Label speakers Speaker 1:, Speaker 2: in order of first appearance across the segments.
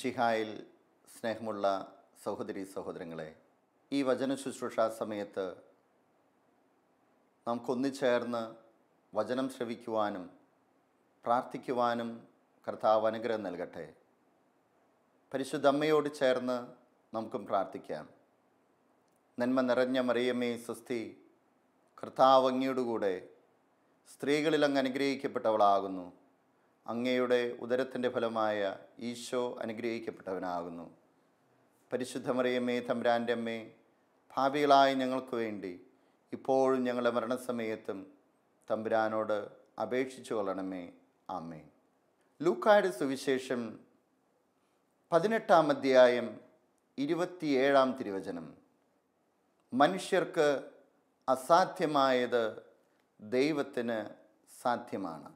Speaker 1: മിശിഹായിൽ സ്നേഹമുള്ള സഹോദരി സഹോദരങ്ങളെ, ഈ വചന ശുശ്രൂഷാ സമയത്ത് നമുക്കൊന്നിച്ചേർന്ന് വചനം ശ്രവിക്കുവാനും പ്രാർത്ഥിക്കുവാനും കർത്താവ് അനുഗ്രഹം നൽകട്ടെ. പരിശുദ്ധ അമ്മയോട് ചേർന്ന് നമുക്കും പ്രാർത്ഥിക്കാം. നന്മ നിറഞ്ഞ മറിയമേ സ്വസ്തി, കർത്താവ് അങ്ങയോടുകൂടെ സ്ത്രീകളിൽ അങ്ങ് അനുഗ്രഹിക്കപ്പെട്ടവളാകുന്നു. അങ്ങയുടെ ഉദരത്തിൻ്റെ ഫലമായ ഈശോ അനുഗ്രഹിക്കപ്പെട്ടവനാകുന്നു. പരിശുദ്ധ മറിയമേ തമ്പുരാൻ്റെ അമ്മേ, ഭാവികളായ ഞങ്ങൾക്ക് വേണ്ടി ഇപ്പോഴും ഞങ്ങളുടെ മരണസമയത്തും തമ്പുരാനോട് അപേക്ഷിച്ചു കൊള്ളണമേ. ആമേൻ. ലൂക്കായുടെ സുവിശേഷം 18-ാം അധ്യായം 27-ാം തിരുവചനം. മനുഷ്യർക്ക് അസാധ്യമായത് ദൈവത്തിന് സാധ്യമാണ്.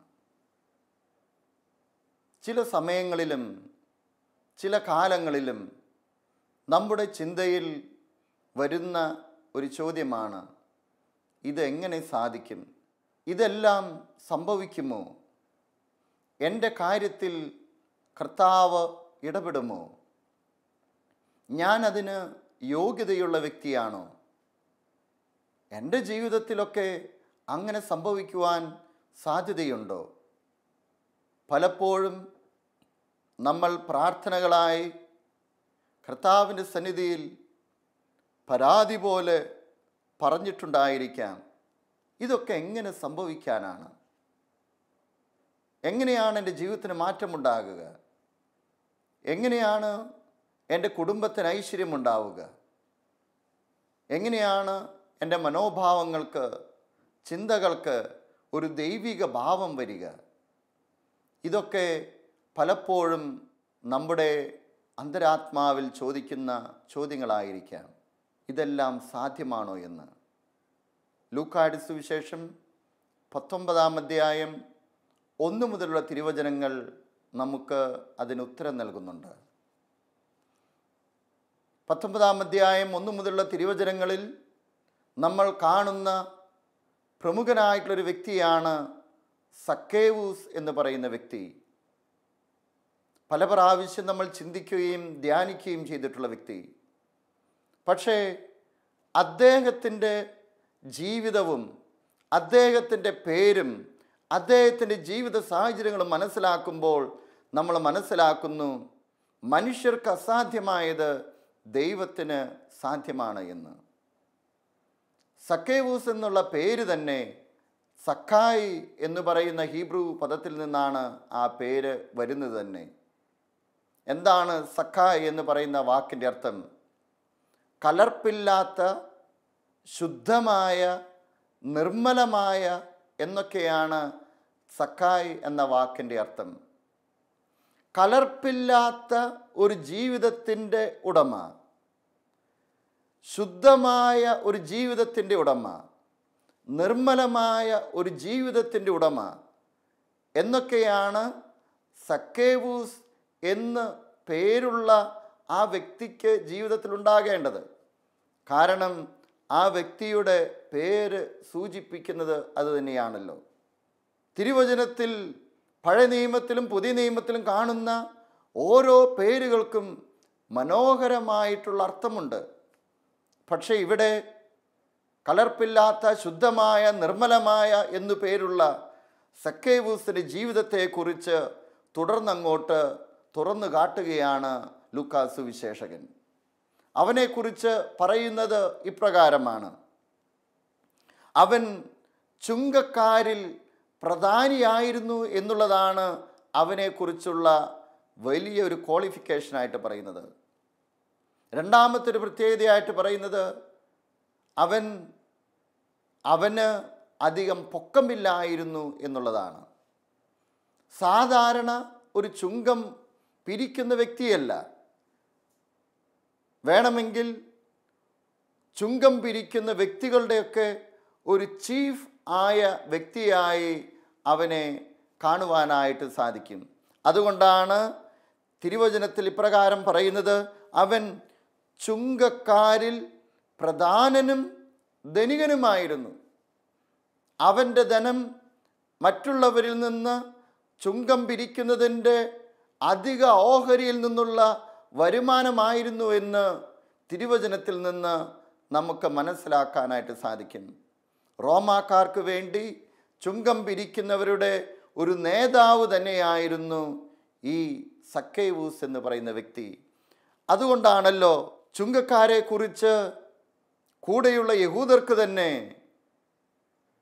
Speaker 1: ചില സമയങ്ങളിലും ചില കാലങ്ങളിലും നമ്മുടെ ചിന്തയിൽ വരുന്ന ഒരു ചോദ്യമാണ്, ഇതെങ്ങനെ സാധിക്കും? ഇതെല്ലാം സംഭവിക്കുമോ? എൻ്റെ കാര്യത്തിൽ കർത്താവ് ഇടപെടുമോ? ഞാനതിന് യോഗ്യതയുള്ള വ്യക്തിയാണോ? എൻ്റെ ജീവിതത്തിലൊക്കെ അങ്ങനെ സംഭവിക്കുവാൻ സാധ്യതയുണ്ടോ? പലപ്പോഴും നമ്മൾ പ്രാർത്ഥനകളായി കർത്താവിൻ്റെ സന്നിധിയിൽ പരാതി പോലെ പറഞ്ഞിട്ടുണ്ടായിരിക്കാം. ഇതൊക്കെ എങ്ങനെ സംഭവിക്കാനാണ്? എങ്ങനെയാണ് എൻ്റെ ജീവിതത്തിന് മാറ്റമുണ്ടാകുക? എങ്ങനെയാണ് എൻ്റെ കുടുംബത്തിന് ഐശ്വര്യമുണ്ടാവുക? എങ്ങനെയാണ് എൻ്റെ മനോഭാവങ്ങൾക്ക്, ചിന്തകൾക്ക് ഒരു ദൈവിക ഭാവം വരിക? ഇതൊക്കെ പലപ്പോഴും നമ്മുടെ അന്തരാത്മാവിൽ ചോദിക്കുന്ന ചോദ്യങ്ങളായിരിക്കാം. ഇതെല്ലാം സാധ്യമാണോ എന്ന്. ലൂക്കായുടെ സുവിശേഷം 19-ാം അധ്യായം 1 മുതലുള്ള തിരുവചനങ്ങൾ നമുക്ക് അതിന് ഉത്തരം നൽകുന്നുണ്ട്. 19-ാം അധ്യായം 1 മുതലുള്ള തിരുവചനങ്ങളിൽ നമ്മൾ കാണുന്ന പ്രമുഖനായിട്ടുള്ളൊരു വ്യക്തിയാണ് സക്കേവൂസ് എന്ന് പറയുന്ന വ്യക്തി. പല പ്രാവശ്യം നമ്മൾ ചിന്തിക്കുകയും ധ്യാനിക്കുകയും ചെയ്തിട്ടുള്ള വ്യക്തി. പക്ഷേ അദ്ദേഹത്തിൻ്റെ ജീവിതവും അദ്ദേഹത്തിൻ്റെ പേരും അദ്ദേഹത്തിൻ്റെ ജീവിത സാഹചര്യങ്ങളും മനസ്സിലാക്കുമ്പോൾ നമ്മൾ മനസ്സിലാക്കുന്നു, മനുഷ്യർക്ക് അസാധ്യമായത് ദൈവത്തിന് സാധ്യമാണ് എന്ന്. സക്കേവൂസ് എന്നുള്ള പേര് തന്നെ സക്കായി എന്ന് പറയുന്ന ഹീബ്രു പദത്തിൽ നിന്നാണ് ആ പേര് വരുന്നത് തന്നെ. എന്താണ് സക്കായി എന്ന് പറയുന്ന വാക്കിൻ്റെ അർത്ഥം? കലർപ്പില്ലാത്ത, ശുദ്ധമായ, നിർമ്മലമായ എന്നൊക്കെയാണ് സക്കായി എന്ന വാക്കിൻ്റെ അർത്ഥം. കലർപ്പില്ലാത്ത ഒരു ജീവിതത്തിൻ്റെ ഉടമ, ശുദ്ധമായ ഒരു ജീവിതത്തിൻ്റെ ഉടമ, നിർമ്മലമായ ഒരു ജീവിതത്തിൻ്റെ ഉടമ എന്നൊക്കെയാണ് സക്കേവൂസ് എന്ന് പേരുള്ള ആ വ്യക്തിക്ക് ജീവിതത്തിൽ ഉണ്ടാകേണ്ടത്. കാരണം ആ വ്യക്തിയുടെ പേര് സൂചിപ്പിക്കുന്നത് അത് തന്നെയാണല്ലോ. തിരുവചനത്തിൽ പഴയ നിയമത്തിലും പുതിയ നിയമത്തിലും കാണുന്ന ഓരോ പേരുകൾക്കും മനോഹരമായിട്ടുള്ള അർത്ഥമുണ്ട്. പക്ഷേ ഇവിടെ കലർപ്പില്ലാത്ത, ശുദ്ധമായ, നിർമ്മലമായ എന്നു പേരുള്ള സക്കേവൂസിൻ്റെ ജീവിതത്തെക്കുറിച്ച് തുടർന്നങ്ങോട്ട് തുറന്നു കാട്ടുകയാണ് ലൂക്കാസ് സുവിശേഷകൻ. അവനെക്കുറിച്ച് പറയുന്നത് ഇപ്രകാരമാണ്: അവൻ ചുങ്കക്കാരിൽ പ്രധാനിയായിരുന്നു എന്നുള്ളതാണ് അവനെക്കുറിച്ചുള്ള വലിയൊരു ക്വാളിഫിക്കേഷനായിട്ട് പറയുന്നത്. രണ്ടാമത്തെ ഒരു പ്രത്യേകതയായിട്ട് പറയുന്നത്, അവന് അധികം പൊക്കമില്ലായിരുന്നു എന്നുള്ളതാണ്. സാധാരണ ഒരു ചുങ്കം പിരിക്കുന്ന വ്യക്തിയല്ല. വേണമെങ്കിൽ ചുങ്കം പിരിക്കുന്ന വ്യക്തികളുടെയൊക്കെ ഒരു ചീഫ് ആയ വ്യക്തിയായി അവനെ കാണുവാനായിട്ട് സാധിക്കും. അതുകൊണ്ടാണ് തിരുവചനത്തിൽ ഇപ്രകാരം പറയുന്നത്, അവൻ ചുങ്കക്കാരിൽ പ്രധാനനും ധനികനുമായിരുന്നു. അവൻ്റെ ധനം മറ്റുള്ളവരിൽ നിന്ന് ചുങ്കം പിരിക്കുന്നതിൻ്റെ അധിക ഓഹരിയിൽ നിന്നുള്ള വരുമാനമായിരുന്നു എന്ന് തിരുവചനത്തിൽ നിന്ന് നമുക്ക് മനസ്സിലാക്കാനായിട്ട് സാധിക്കും. റോമാക്കാർക്ക് വേണ്ടി ചുങ്കം പിരിക്കുന്നവരുടെ ഒരു നേതാവ് തന്നെയായിരുന്നു ഈ സക്കേവൂസ് എന്ന് പറയുന്ന വ്യക്തി. അതുകൊണ്ടാണല്ലോ ചുങ്കക്കാരെ കുറിച്ച് കൂടെയുള്ള യഹൂദർക്ക് തന്നെ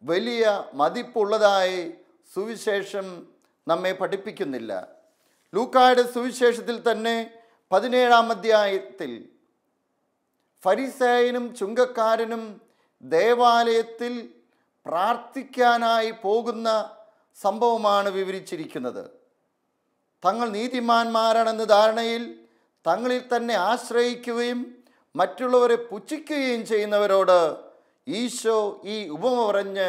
Speaker 1: വലിയ മതിപ്പുള്ളതായി സുവിശേഷം നമ്മെ പഠിപ്പിക്കുന്നില്ല. ലൂക്കായുടെ സുവിശേഷത്തിൽ തന്നെ 17-ാം അധ്യായത്തിൽ ഫരിസേയനും ചുങ്കക്കാരനും ദേവാലയത്തിൽ പ്രാർത്ഥിക്കാനായി പോകുന്ന സംഭവമാണ് വിവരിച്ചിരിക്കുന്നത്. തങ്ങൾ നീതിമാന്മാരാണെന്ന ധാരണയിൽ തങ്ങളിൽ തന്നെ ആശ്രയിക്കുകയും മറ്റുള്ളവരെ പുച്ഛിക്കുകയും ചെയ്യുന്നവരോട് ഈശോ ഈ ഉപമ പറഞ്ഞ്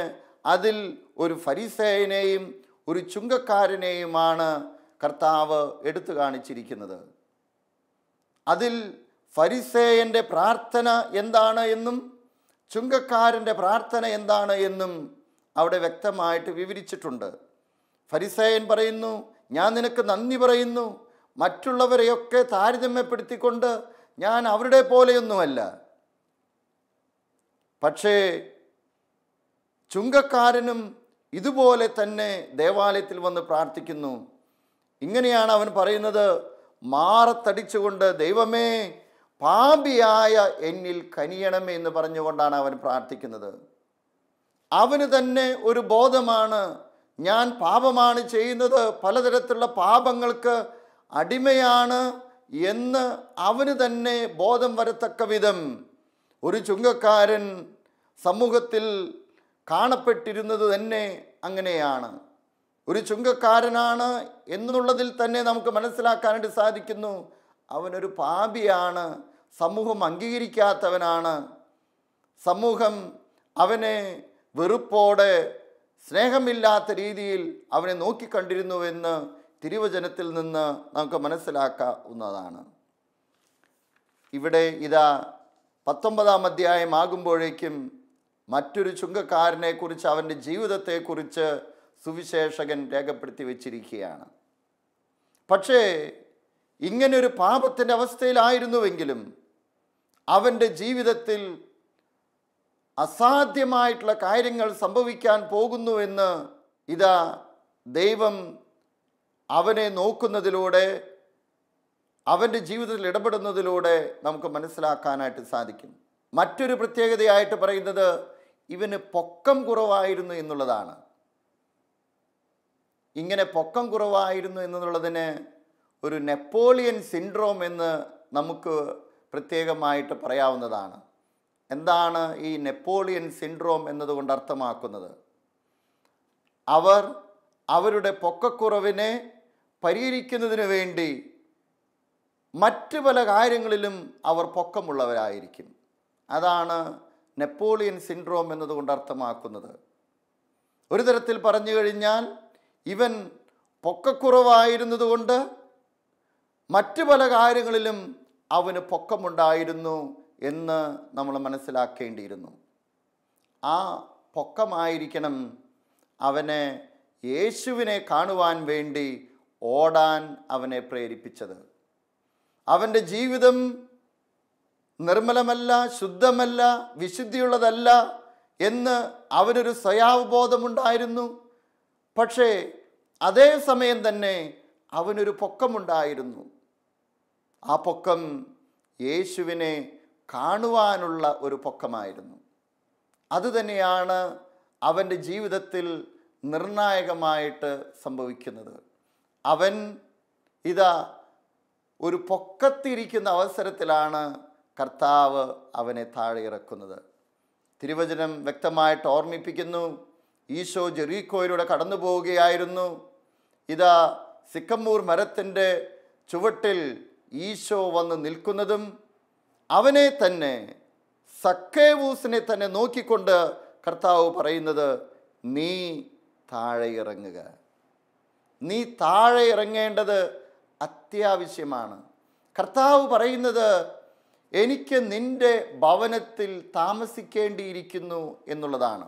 Speaker 1: അതിൽ ഒരു ഫരിസേയനെയും ഒരു ചുങ്കക്കാരനെയുമാണ് കർത്താവ് എടുത്തു കാണിച്ചിരിക്കുന്നത്. അതിൽ ഫരിസേയൻ്റെ പ്രാർത്ഥന എന്താണ് എന്നും ചുങ്കക്കാരൻ്റെ പ്രാർത്ഥന എന്താണ് എന്നും അവിടെ വ്യക്തമായിട്ട് വിവരിച്ചിട്ടുണ്ട്. ഫരിസേയൻ പറയുന്നു, ഞാൻ നിനക്ക് നന്ദി പറയുന്നു, മറ്റുള്ളവരെയൊക്കെ താരതമ്യപ്പെടുത്തിക്കൊണ്ട് ഞാൻ അവരുടെ പോലെയൊന്നുമല്ല. പക്ഷേ ചുങ്കക്കാരനും ഇതുപോലെ തന്നെ ദേവാലയത്തിൽ വന്ന് പ്രാർത്ഥിക്കുന്നു. ഇങ്ങനെയാണ് അവൻ പറയുന്നത്, മാറത്തടിച്ചുകൊണ്ട് ദൈവമേ പാപിയായ എന്നിൽ കനിയണമേ എന്ന് പറഞ്ഞുകൊണ്ടാണ് അവൻ പ്രാർത്ഥിക്കുന്നത്. അവന് തന്നെ ഒരു ബോധമാണ്, ഞാൻ പാപമാണ് ചെയ്യുന്നത്, പലതരത്തിലുള്ള പാപങ്ങൾക്ക് അടിമയാണ് എന്ന് അവന് തന്നെ ബോധം വരത്തക്ക വിധം ഒരു ചുങ്കക്കാരൻ സമൂഹത്തിൽ കാണപ്പെട്ടിരുന്നത് തന്നെ അങ്ങനെയാണ്. ഒരു ചുങ്കക്കാരനാണ് എന്നുള്ളതിൽ തന്നെ നമുക്ക് മനസ്സിലാക്കാനായിട്ട് സാധിക്കുന്നു. അവനൊരു പാപിയാണ്, സമൂഹം അംഗീകരിക്കാത്തവനാണ്, സമൂഹം അവനെ വെറുപ്പോടെ സ്നേഹമില്ലാത്ത രീതിയിൽ അവനെ നോക്കിക്കണ്ടിരുന്നുവെന്ന് തിരുവചനത്തിൽ നിന്ന് നമുക്ക് മനസ്സിലാക്കാവുന്നതാണ്. ഇവിടെ ഇതാ 19-ാം അധ്യായം ആകുമ്പോഴേക്കും മറ്റൊരു ചുങ്കക്കാരനെക്കുറിച്ച്, അവൻ്റെ ജീവിതത്തെക്കുറിച്ച് സുവിശേഷകൻ രേഖപ്പെടുത്തി വച്ചിരിക്കുകയാണ്. പക്ഷേ ഇങ്ങനൊരു പാപത്തിൻ്റെ അവസ്ഥയിലായിരുന്നുവെങ്കിലും അവൻ്റെ ജീവിതത്തിൽ അസാധ്യമായിട്ടുള്ള കാര്യങ്ങൾ സംഭവിക്കാൻ പോകുന്നുവെന്ന് ഇതാ ദൈവം അവനെ നോക്കുന്നതിലൂടെ, അവൻ്റെ ജീവിതത്തിൽ ഇടപെടുന്നതിലൂടെ നമുക്ക് മനസ്സിലാക്കാനായിട്ട് സാധിക്കും. മറ്റൊരു പ്രത്യേകതയായിട്ട് പറയുന്നത് ഇവന് പൊക്കം കുറവായിരുന്നു എന്നുള്ളതാണ്. ഇങ്ങനെ പൊക്കം കുറവായിരുന്നു എന്നുള്ളതിന് ഒരു നെപ്പോളിയൻ സിൻഡ്രോം എന്ന് നമുക്ക് പ്രത്യേകമായിട്ട് പറയാവുന്നതാണ്. എന്താണ് ഈ നെപ്പോളിയൻ സിൻഡ്രോം എന്നതുകൊണ്ട് അർത്ഥമാക്കുന്നത്? അവർ അവരുടെ പൊക്കക്കുറവിനെ പരിഹരിക്കുന്നതിന് വേണ്ടി മറ്റ് പല കാര്യങ്ങളിലും അവർ പൊക്കമുള്ളവരായിരിക്കും. അതാണ് നെപ്പോളിയൻ സിൻഡ്രോം എന്നതുകൊണ്ട് അർത്ഥമാക്കുന്നത്. ഒരു തരത്തിൽ പറഞ്ഞു കഴിഞ്ഞാൽ ഇവൻ പൊക്കക്കുറവായിരുന്നതുകൊണ്ട് മറ്റു പല കാര്യങ്ങളിലും അവന് പൊക്കമുണ്ടായിരുന്നു എന്ന് നമ്മൾ മനസ്സിലാക്കേണ്ടിയിരുന്നു. ആ പൊക്കമായിരിക്കണം അവനെ യേശുവിനെ കാണുവാൻ വേണ്ടി ഓടാൻ അവനെ പ്രേരിപ്പിച്ചത്. അവൻ്റെ ജീവിതം നിർമ്മലമല്ല, ശുദ്ധമല്ല, വിശുദ്ധിയുള്ളതല്ല എന്ന് അവനൊരു സ്വയാവബോധമുണ്ടായിരുന്നു. പക്ഷേ അതേ സമയം തന്നെ അവനൊരു പൊക്കമുണ്ടായിരുന്നു. ആ പൊക്കം യേശുവിനെ കാണുവാനുള്ള ഒരു പൊക്കമായിരുന്നു. അതുതന്നെയാണ് അവൻ്റെ ജീവിതത്തിൽ നിർണായകമായിട്ട് സംഭവിക്കുന്നത്. അവൻ ഇതാ ഒരു പൊക്കത്തിരിക്കുന്ന അവസരത്തിലാണ് കർത്താവ് അവനെ താഴെ ഇറക്കുന്നത്. തിരുവചനം വ്യക്തമായിട്ട് ഓർമ്മിപ്പിക്കുന്നു, ഈശോ ജെറീക്കോയിലൂടെ കടന്നു പോവുകയായിരുന്നു. ഇതാ സിക്കമ്മൂർ മരത്തിൻ്റെ ചുവട്ടിൽ ഈശോ വന്ന് നിൽക്കുന്നതും അവനെ തന്നെ, സക്കേവൂസിനെ തന്നെ നോക്കിക്കൊണ്ട് കർത്താവ് പറയുന്നത്, നീ താഴെ ഇറങ്ങുക. നീ താഴെ ഇറങ്ങേണ്ടത് അത്യാവശ്യമാണ്. കർത്താവ് പറയുന്നത്, എനിക്ക് നിൻ്റെ ഭവനത്തിൽ താമസിക്കേണ്ടിയിരിക്കുന്നു എന്നുള്ളതാണ്.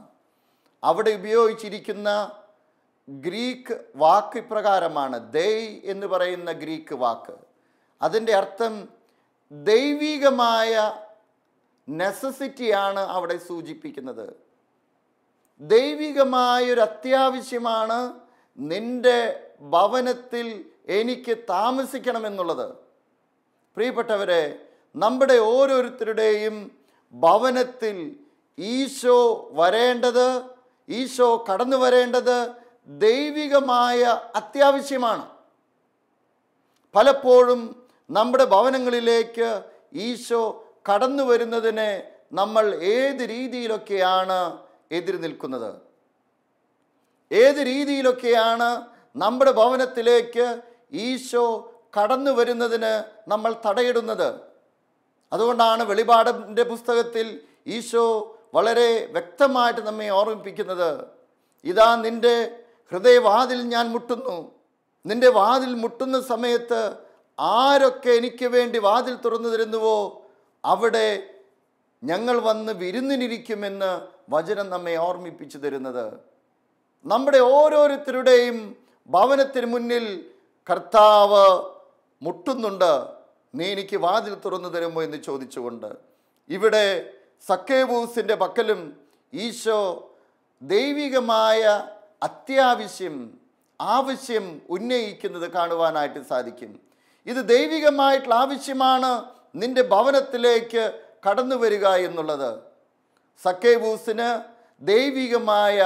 Speaker 1: അവിടെ ഉപയോഗിച്ചിരിക്കുന്ന ഗ്രീക്ക് വാക്ക് ഇപ്രകാരമാണ്. ദൈ എന്ന് പറയുന്ന ഗ്രീക്ക് വാക്ക്, അതിൻ്റെ അർത്ഥം ദൈവികമായ നെസസിറ്റിയാണ് അവിടെ സൂചിപ്പിക്കുന്നത്. ദൈവികമായൊരു അത്യാവശ്യമാണ് നിൻ്റെ ഭവനത്തിൽ എനിക്ക് താമസിക്കണമെന്നുള്ളത്. പ്രിയപ്പെട്ടവരെ, നമ്മുടെ ഓരോരുത്തരുടെയും ഭവനത്തിൽ ഈശോ വരേണ്ടത്, ഈശോ കടന്നു വരേണ്ടത് ദൈവികമായ അത്യാവശ്യമാണ്. പലപ്പോഴും നമ്മുടെ ഭവനങ്ങളിലേക്ക് ഈശോ കടന്നു വരുന്നതിനെ നമ്മൾ ഏത് രീതിയിലൊക്കെയാണ് എതിര് നിൽക്കുന്നത്? ഏത് രീതിയിലൊക്കെയാണ് നമ്മുടെ ഭവനത്തിലേക്ക് ഈശോ കടന്നു വരുന്നതിന് നമ്മൾ തടയിടുന്നത്? അതുകൊണ്ടാണ് വെളിപാടിൻ്റെ പുസ്തകത്തിൽ ഈശോ വളരെ വ്യക്തമായിട്ട് നമ്മെ ഓർമ്മിപ്പിക്കുന്നത്, ഇതാ നിൻ്റെ ഹൃദയവാതിൽ ഞാൻ മുട്ടുന്നു. നിൻ്റെ വാതിൽ മുട്ടുന്ന സമയത്ത് ആരൊക്കെ എനിക്ക് വേണ്ടി വാതിൽ തുറന്നു തരുന്നുവോ അവിടെ ഞങ്ങൾ വന്ന് വിരുന്നിനിരിക്കുമെന്ന് വചനം നമ്മെ ഓർമ്മിപ്പിച്ചു തരുന്നത്. നമ്മുടെ ഓരോരുത്തരുടെയും ഭവനത്തിന് മുന്നിൽ കർത്താവ് മുട്ടുന്നുണ്ട്, നീ എനിക്ക് വാതിൽ തുറന്നു തരുമോ എന്ന് ചോദിച്ചുകൊണ്ട്. ഇവിടെ സക്കേവൂസിൻ്റെ പക്കലും ഈശോ ദൈവികമായ ആവശ്യം ഉന്നയിക്കുന്നത് കാണുവാനായിട്ട് സാധിക്കും. ഇത് ദൈവികമായിട്ടുള്ള ആവശ്യമാണ് നിന്റെ ഭവനത്തിലേക്ക് കടന്നു വരിക എന്നുള്ളത്. സക്കേവൂസിന് ദൈവികമായ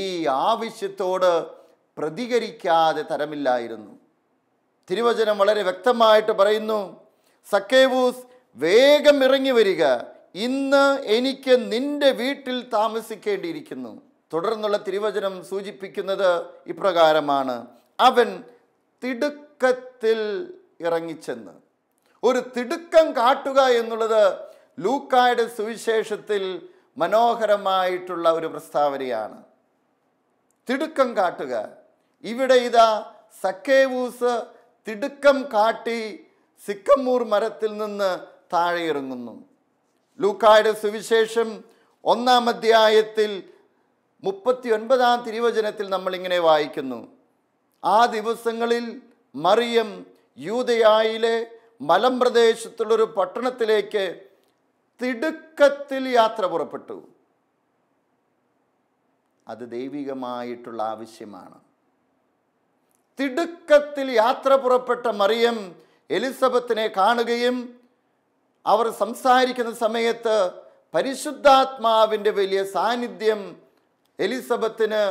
Speaker 1: ഈ ആവശ്യത്തോട് പ്രതികരിക്കാതെ തരമില്ലായിരുന്നു. തിരുവചനം വളരെ വ്യക്തമായിട്ട് പറയുന്നു, സക്കേവൂസ് വേഗം ഇറങ്ങി വരിക, ഇന്ന് എനിക്ക് നിന്റെ വീട്ടിൽ താമസിക്കേണ്ടിയിരിക്കുന്നു. തുടർന്നുള്ള തിരുവചനം സൂചിപ്പിക്കുന്നത് ഇപ്രകാരമാണ്, അവൻ തിടുക്കത്തിൽ ഇറങ്ങിച്ചെന്ന്. ഒരു തിടുക്കം കാട്ടുക എന്നുള്ളത് ലൂക്കായുടെ സുവിശേഷത്തിൽ മനോഹരമായിട്ടുള്ള ഒരു പ്രസ്താവനയാണ്. തിടുക്കം കാട്ടുക. ഇവിടെ ഇതാ സക്കേവൂസ് തിടുക്കം കാട്ടി സിക്കമ്മൂർ മരത്തിൽ നിന്ന് താഴെ ഇറങ്ങുന്നു. ലൂക്കായുടെ സുവിശേഷം 1-ാം അധ്യായത്തിൽ 39-ാം തിരുവചനത്തിൽ നമ്മളിങ്ങനെ വായിക്കുന്നു, ആ ദിവസങ്ങളിൽ മറിയം യൂദയായിലെ മലമ്പ്രദേശത്തുള്ളൊരു പട്ടണത്തിലേക്ക് തിടുക്കത്തിൽ യാത്ര പുറപ്പെട്ടു. അത് ദൈവികമായിട്ടുള്ള ആവശ്യമാണ്. തിടുക്കത്തിൽ യാത്ര പുറപ്പെട്ട മറിയം എലിസബത്തിനെ കാണുകയും അവർ സംസാരിക്കുന്ന സമയത്ത് പരിശുദ്ധാത്മാവിൻ്റെ വലിയ സാന്നിധ്യം എലിസബത്തിന്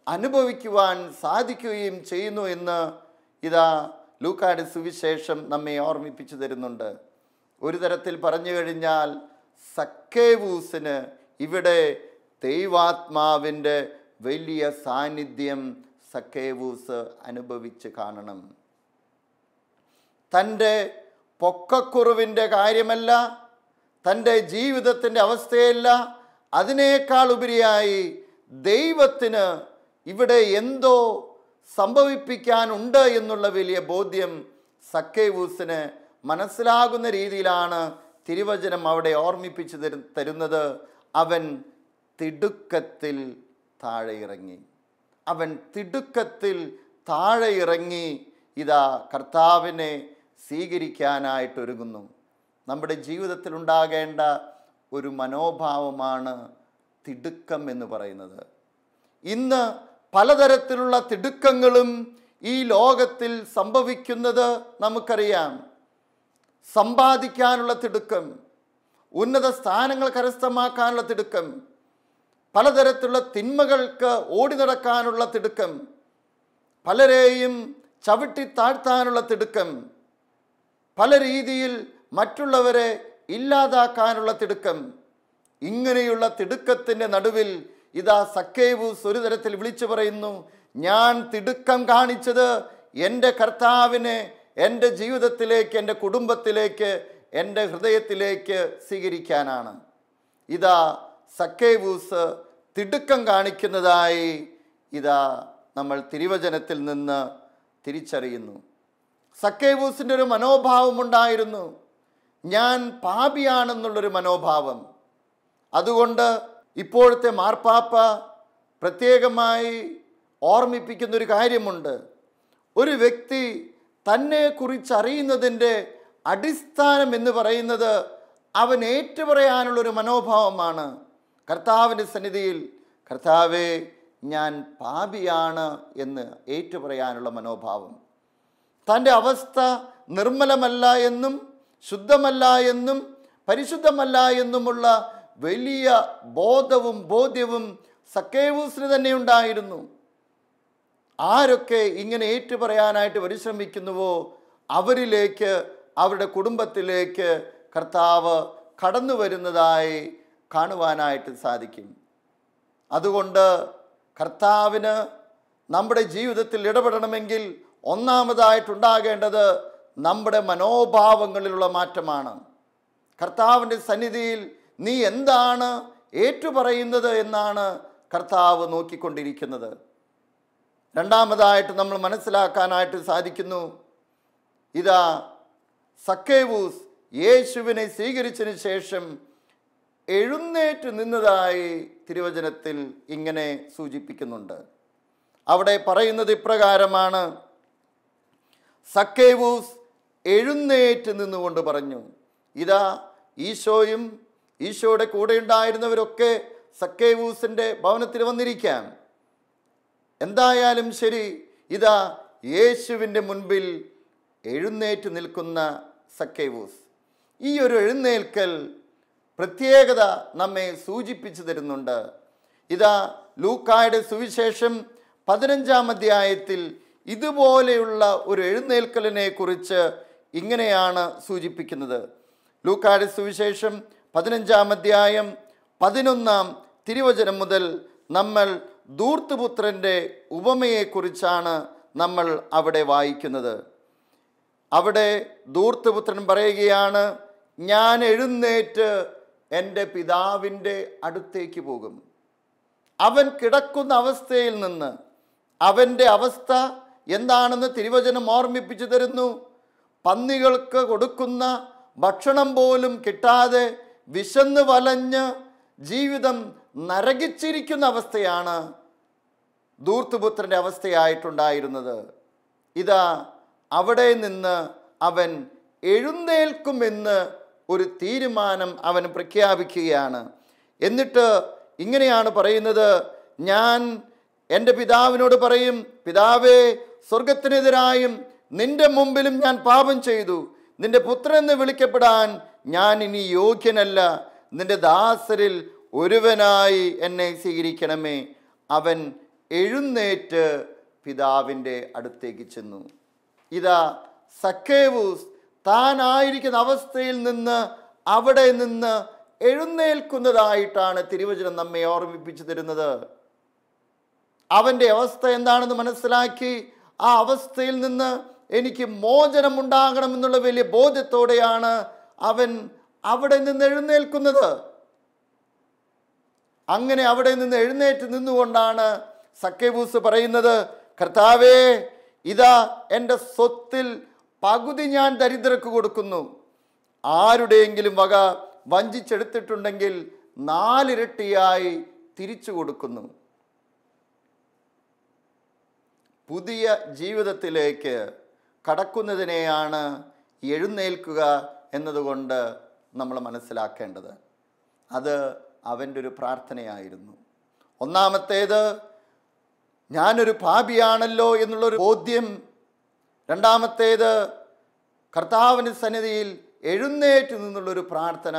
Speaker 1: അനുഭവിക്കുവാൻ സാധിക്കുകയും ചെയ്യുന്നു എന്ന് ഇതാ ലൂക്കായുടെ സുവിശേഷം നമ്മെ ഓർമ്മിപ്പിച്ചു തരുന്നുണ്ട്. ഒരു തരത്തിൽ പറഞ്ഞു കഴിഞ്ഞാൽ സക്കേവൂസിന് ഇവിടെ ദൈവാത്മാവിൻ്റെ വലിയ സാന്നിധ്യം സക്കേവൂസ് അനുഭവിച്ച് കാണണം. തൻ്റെ പൊക്കക്കുറവിൻ്റെ കാര്യമല്ല, തൻ്റെ ജീവിതത്തിൻ്റെ അവസ്ഥയല്ല, അതിനേക്കാൾ ഉപരിയായി ദൈവത്തിന് ഇവിടെ എന്തോ സംഭവിപ്പിക്കാനുണ്ട് എന്നുള്ള വലിയ ബോധ്യം സക്കേവൂസിന് മനസ്സിലാകുന്ന രീതിയിലാണ് തിരുവചനം അവിടെ ഓർമ്മിപ്പിച്ചു തരുന്നത്. അവൻ തിടുക്കത്തിൽ താഴെ ഇറങ്ങി. അവൻ തിടുക്കത്തിൽ താഴെ ഇറങ്ങി ഇതാ കർത്താവിനെ സ്വീകരിക്കാനായിട്ടൊരുങ്ങുന്നു. നമ്മുടെ ജീവിതത്തിൽ ഉണ്ടാകേണ്ട ഒരു മനോഭാവമാണ് തിടുക്കം എന്ന് പറയുന്നത്. ഇന്ന് പലതരത്തിലുള്ള തിടുക്കങ്ങളും ഈ ലോകത്തിൽ സംഭവിക്കുന്നത് നമുക്കറിയാം. സമ്പാദിക്കാനുള്ള തിടുക്കം, ഉന്നത സ്ഥാനങ്ങൾ കരസ്ഥമാക്കാനുള്ള തിടുക്കം, പലതരത്തിലുള്ള തിന്മകൾക്ക് ഓടി നടക്കാനുള്ള തിടുക്കം, പലരെയും ചവിട്ടി താഴ്ത്താനുള്ള തിടുക്കം, പല രീതിയിൽ മറ്റുള്ളവരെ ഇല്ലാതാക്കാനുള്ള തിടുക്കം. ഇങ്ങനെയുള്ള തിടുക്കത്തിൻ്റെ നടുവിൽ ഇതാ സക്കേവൂസ് ഒരു തരത്തിൽ വിളിച്ചു പറയുന്നു, ഞാൻ തിടുക്കം കാണിച്ചത് എൻ്റെ കർത്താവിനെ എൻ്റെ ജീവിതത്തിലേക്ക്, എൻ്റെ കുടുംബത്തിലേക്ക്, എൻ്റെ ഹൃദയത്തിലേക്ക് സ്വീകരിക്കാനാണ്. ഇതാ സക്കേവൂസ് തിടുക്കം കാണിക്കുന്നതായി ഇതാ നമ്മൾ തിരുവചനത്തിൽ നിന്ന് തിരിച്ചറിയുന്നു. സക്കേവൂസിൻ്റെ ഒരു മനോഭാവമുണ്ടായിരുന്നു, ഞാൻ പാപിയാണെന്നുള്ളൊരു മനോഭാവം. അതുകൊണ്ട് ഇപ്പോഴത്തെ മാർപ്പാപ്പ പ്രത്യേകമായി ഓർമ്മിപ്പിക്കുന്ന ഒരു കാര്യമുണ്ട്. ഒരു വ്യക്തി തന്നെക്കുറിച്ച് അറിയുന്നതിൻ്റെ അടിസ്ഥാനം എന്ന് പറയുന്നത് അവൻ ഏറ്റുപറയാനുള്ളൊരു മനോഭാവമാണ്. കർത്താവിൻ്റെ സന്നിധിയിൽ കർത്താവേ ഞാൻ പാപിയാണ് എന്ന് ഏറ്റുപറയാനുള്ള മനോഭാവം. തൻ്റെ അവസ്ഥ നിർമ്മലമല്ല എന്നും ശുദ്ധമല്ല എന്നും പരിശുദ്ധമല്ല എന്നുമുള്ള വലിയ ബോധ്യവും സക്കേവൂസിന് തന്നെ ഉണ്ടായിരുന്നു. ആരൊക്കെ ഇങ്ങനെ ഏറ്റുപറയാനായിട്ട് പരിശ്രമിക്കുന്നുവോ അവരിലേക്ക്, അവരുടെ കുടുംബത്തിലേക്ക് കർത്താവ് കടന്നു വരുന്നതായി കാണുവാനായിട്ട് സാധിക്കും. അതുകൊണ്ട് കർത്താവിന് നമ്മുടെ ജീവിതത്തിൽ ഇടപെടണമെങ്കിൽ ഒന്നാമതായിട്ടുണ്ടാകേണ്ടത് നമ്മുടെ മനോഭാവങ്ങളിലുള്ള മാറ്റമാണ്. കർത്താവിൻ്റെ സന്നിധിയിൽ നീ എന്താണ് ഏറ്റുപറയുന്നത് എന്നാണ് കർത്താവ് നോക്കിക്കൊണ്ടിരിക്കുന്നത്. രണ്ടാമതായിട്ട് നമ്മൾ മനസ്സിലാക്കാനായിട്ട് സാധിക്കുന്നു, ഇതാ സക്കേവൂസ് യേശുവിനെ സ്വീകരിച്ചതിന് ശേഷം എഴുന്നേറ്റ് നിന്നതായി തിരുവചനത്തിൽ ഇങ്ങനെ സൂചിപ്പിക്കുന്നുണ്ട്. അവിടെ പറയുന്നത് ഇപ്രകാരമാണ്: സക്കേവൂസ് എഴുന്നേറ്റ് നിന്നുകൊണ്ട് പറഞ്ഞു. ഇതാ ഈശോയും ഈശോയുടെ കൂടെ ഉണ്ടായിരുന്നവരൊക്കെ സക്കേവൂസിൻ്റെ ഭവനത്തിൽ വന്നിരിക്കാം. എന്തായാലും ശരി, ഇതാ യേശുവിൻ്റെ മുൻപിൽ എഴുന്നേറ്റ് നിൽക്കുന്ന സക്കേവൂസ്. ഈ ഒരു എഴുന്നേൽക്കൽ പ്രത്യേകത നമ്മെ സൂചിപ്പിച്ചു തരുന്നുണ്ട്. ഇതാ ലൂക്കായുടെ സുവിശേഷം 15-ാം അധ്യായത്തിൽ ഇതുപോലെയുള്ള ഒരു എഴുന്നേൽക്കലിനെ കുറിച്ച് ഇങ്ങനെയാണ് സൂചിപ്പിക്കുന്നത്. ലൂക്കായുടെ സുവിശേഷം 15-ാം അധ്യായം 11-ാം തിരുവചനം മുതൽ നമ്മൾ ധൂർത്തുപുത്രൻ്റെ ഉപമയെക്കുറിച്ചാണ് നമ്മൾ അവിടെ വായിക്കുന്നത്. അവിടെ ധൂർത്തുപുത്രൻ പറയുകയാണ്, ഞാൻ എഴുന്നേറ്റ് എൻ്റെ പിതാവിൻ്റെ അടുത്തേക്ക് പോകും. അവൻ കിടക്കുന്ന അവസ്ഥയിൽ നിന്ന്, അവൻ്റെ അവസ്ഥ എന്താണെന്ന് തിരുവചനം ഓർമ്മിപ്പിച്ചു തരുന്നു. പന്നികൾക്ക് കൊടുക്കുന്ന ഭക്ഷണം പോലും കിട്ടാതെ വിശന്ന് വലഞ്ഞ് ജീവിതം നരകിച്ചിരിക്കുന്ന അവസ്ഥയാണ് ധൂർത്തുപുത്രൻ്റെ അവസ്ഥയായിട്ടുണ്ടായിരുന്നത്. ഇതാ അവിടെ നിന്ന് അവൻ എഴുന്നേൽക്കുമെന്ന് ഒരു തീരുമാനം അവൻ പ്രഖ്യാപിക്കുകയാണ്. എന്നിട്ട് ഇങ്ങനെയാണ് പറയുന്നത്, ഞാൻ എൻ്റെ പിതാവിനോട് പറയും, പിതാവേ, സ്വർഗത്തിനെതിരായും നിന്റെ മുമ്പിലും ഞാൻ പാപം ചെയ്തു. നിന്റെ പുത്രൻ എന്ന് വിളിക്കപ്പെടാൻ ഞാൻ ഇനി യോഗ്യനല്ല. നിന്റെ ദാസരിൽ ഒരുവനായി എന്നെ സ്വീകരിക്കണമേ. അവൻ എഴുന്നേറ്റ് പിതാവിൻ്റെ അടുത്തേക്ക് ചെന്നു. ഇതാ സക്കേവൂസ് താനായിരിക്കുന്ന അവസ്ഥയിൽ നിന്ന് അവിടെ നിന്ന് എഴുന്നേൽക്കുന്നതായിട്ടാണ് തിരുവചനം നമ്മെ ഓർമ്മിപ്പിച്ചു തരുന്നത്. അവൻ്റെ അവസ്ഥ എന്താണെന്ന് മനസ്സിലാക്കി ആ അവസ്ഥയിൽ നിന്ന് എനിക്ക് മോചനം ഉണ്ടാകണമെന്നുള്ള വലിയ ബോധ്യത്തോടെയാണ് അവൻ അവിടെ നിന്ന് എഴുന്നേൽക്കുന്നത്. അങ്ങനെ അവിടെ നിന്ന് എഴുന്നേറ്റ് നിന്നുകൊണ്ടാണ് സക്കേവൂസ് പറയുന്നത്, കർത്താവേ, ഇതാ എൻ്റെ സ്വത്തിൽ പകുതി ഞാൻ ദരിദ്രർക്ക് കൊടുക്കുന്നു. ആരുടെയെങ്കിലും വക വഞ്ചിച്ചെടുത്തിട്ടുണ്ടെങ്കിൽ 4 ഇരട്ടിയായി തിരിച്ചു കൊടുക്കുന്നു. പുതിയ ജീവിതത്തിലേക്ക് കടക്കുന്നതിനെയാണ് എഴുന്നേൽക്കുക എന്നതുകൊണ്ട് നമ്മൾ മനസ്സിലാക്കേണ്ടത്. അത് അവൻ്റെ ഒരു പ്രാർത്ഥനയായിരുന്നു. ഒന്നാമത്തേത്, ഞാനൊരു പാപിയാണല്ലോ എന്നുള്ളൊരു ബോധ്യം. രണ്ടാമത്തേത്, കർത്താവിൻ്റെ സന്നിധിയിൽ എഴുന്നേറ്റ് നിന്നുള്ളൊരു പ്രാർത്ഥന,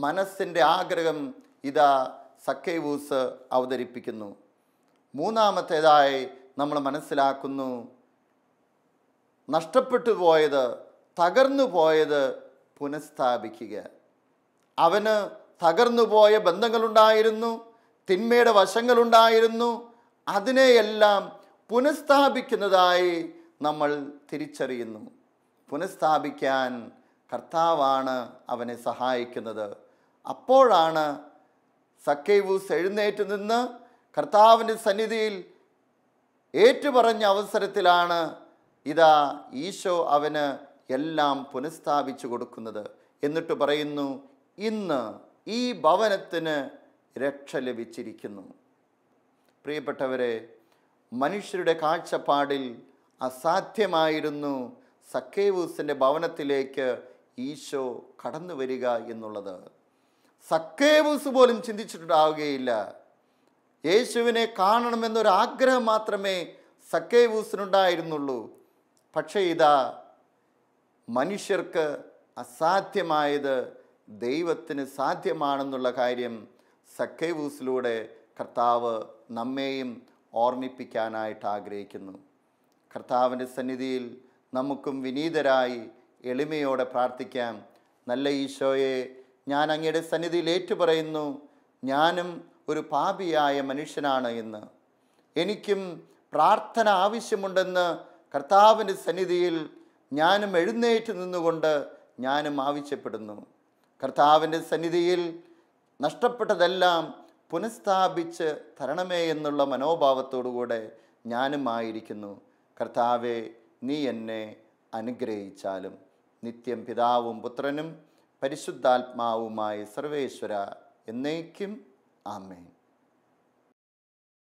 Speaker 1: മനസ്സിൻ്റെ ആഗ്രഹം ഇതാ സക്കേവൂസ് അവതരിപ്പിക്കുന്നു. മൂന്നാമത്തേതായി നമ്മൾ മനസ്സിലാക്കുന്നു, നഷ്ടപ്പെട്ടു പോയത്, തകർന്നു പോയത് പുനഃസ്ഥാപിക്കുക. അവന് തകർന്നുപോയ ബന്ധങ്ങളുണ്ടായിരുന്നു, തിന്മയുടെ വശങ്ങളുണ്ടായിരുന്നു. അതിനെയെല്ലാം പുനഃസ്ഥാപിക്കുന്നതായി നമ്മൾ തിരിച്ചറിയുന്നു. പുനഃസ്ഥാപിക്കാൻ കർത്താവാണ് അവനെ സഹായിക്കുന്നത്. അപ്പോഴാണ് സക്കേവൂസ് എഴുന്നേറ്റ് നിന്ന് കർത്താവിൻ്റെ സന്നിധിയിൽ ഏറ്റുപറഞ്ഞ അവസരത്തിലാണ് ഇതാ ഈശോ അവന് എല്ലാം പുനഃസ്ഥാപിച്ചു കൊടുക്കുന്നത്. എന്നിട്ട് പറയുന്നു, ഇന്ന് ഈ ഭവനത്തിന് രക്ഷ ലഭിച്ചിരിക്കുന്നു. പ്രിയപ്പെട്ടവരെ, മനുഷ്യരുടെ കാഴ്ചപ്പാടിൽ അസാധ്യമായിരുന്നു സക്കേവൂസിൻ്റെ ഭവനത്തിലേക്ക് ഈശോ കടന്നു വരിക എന്നുള്ളത്. സക്കേവൂസ് പോലും ചിന്തിച്ചിട്ടുണ്ടാവുകയില്ല. യേശുവിനെ കാണണമെന്നൊരാഗ്രഹം മാത്രമേ സക്കേവൂസിനുണ്ടായിരുന്നുള്ളൂ. പക്ഷേ ഇതാ, മനുഷ്യർക്ക് അസാധ്യമായത് ദൈവത്തിന് സാധ്യമാണെന്നുള്ള കാര്യം സക്കേവൂസിലൂടെ കർത്താവ് നമ്മെയും ഓർമ്മിപ്പിക്കാനായിട്ട് ആഗ്രഹിക്കുന്നു. കർത്താവിൻ്റെ സന്നിധിയിൽ നമുക്കും വിനീതരായി എളിമയോടെ പ്രാർത്ഥിക്കാം. നല്ല ഈശോയെ, ഞാൻ അങ്ങയുടെ സന്നിധിയിൽ ഏറ്റുപറയുന്നു, ഞാനും ഒരു പാപിയായ മനുഷ്യനാണ് എന്ന്. എനിക്കും പ്രാർത്ഥന ആവശ്യമുണ്ടെന്ന് കർത്താവിൻ്റെ സന്നിധിയിൽ ഞാനും എഴുന്നേറ്റ് നിന്നുകൊണ്ട് ഞാനും ആവശ്യപ്പെടുന്നു. കർത്താവിൻ്റെ സന്നിധിയിൽ നഷ്ടപ്പെട്ടതെല്ലാം പുനഃസ്ഥാപിച്ച് തരണമേ എന്നുള്ള മനോഭാവത്തോടുകൂടെ ഞാനും ആയിരിക്കുന്നു. കർത്താവെ, നീ എന്നെ അനുഗ്രഹിച്ചാലും. നിത്യം പിതാവും പുത്രനും പരിശുദ്ധാത്മാവുമായി സർവേശ്വര എന്നേക്കും. ആമേൻ.